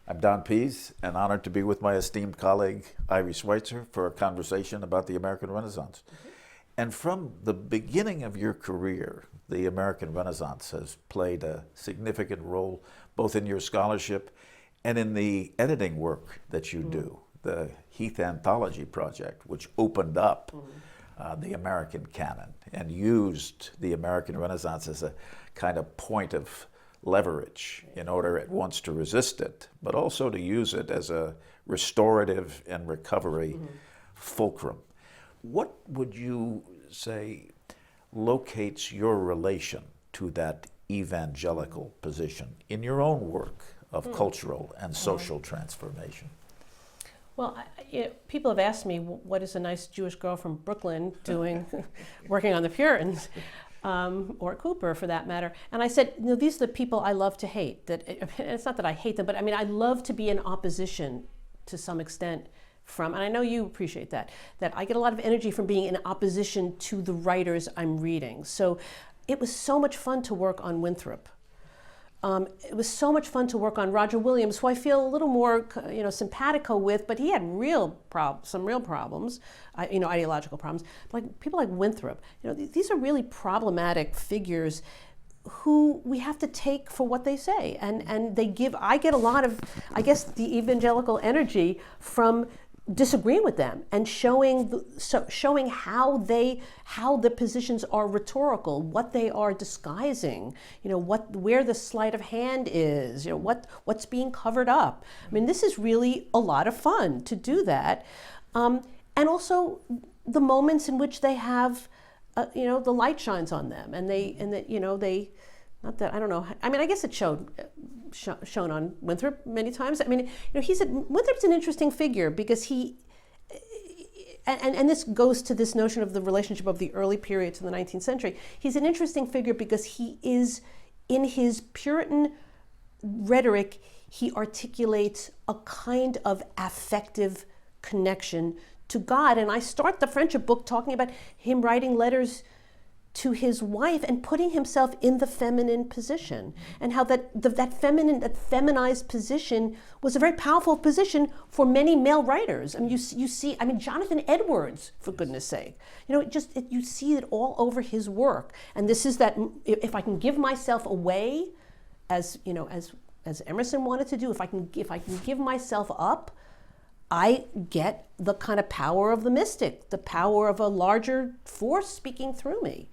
I'm Don Pease, and honored to be with my esteemed colleague, Ivy Schweitzer, for a conversation about the American Renaissance. And from the beginning of your career, the American Renaissance has played a significant role both in your scholarship and in the editing work that you do. The Heath Anthology Project, which opened up the American canon and used the American Renaissance as a kind of point of leverage in order at once to resist it, but also to use it as a restorative and recovery fulcrum. What would you say locates your relation to that evangelical position in your own work of cultural and social transformation? Well, people have asked me, what is a nice Jewish girl from Brooklyn doing, working on the Puritans, or Cooper for that matter? And I said, these are the people I love to hate. That it's not that I hate them, but I mean, I love to be in opposition to some extent from, and I know you appreciate that I get a lot of energy from being in opposition to the writers I'm reading. So it was so much fun to work on Winthrop. It was so much fun to work on Roger Williams, who I feel a little more, simpatico with, but he had some real problems, ideological problems. Like people like Winthrop, these are really problematic figures who we have to take for what they say, and I get a lot of, I guess, the evangelical energy from disagreeing with them and showing how the positions are rhetorical, what they are disguising, where the sleight of hand is, what's being covered up. I mean, this is really a lot of fun to do that, and also the moments in which they have, the light shines on them, and they. Not that, I don't know. I mean, I guess it shown on Winthrop many times. I mean, Winthrop's an interesting figure because he, and this goes to this notion of the relationship of the early period to the 19th century. He's an interesting figure because he is, in his Puritan rhetoric, he articulates a kind of affective connection to God. And I start the friendship book talking about him writing letters to his wife and putting himself in the feminine position, and how that feminized position was a very powerful position for many male writers. I mean, you see, Jonathan Edwards, for goodness sake, you see it all over his work. And this is that, if I can give myself away, as Emerson wanted to do, if I can give myself up, I get the kind of power of the mystic, the power of a larger force speaking through me.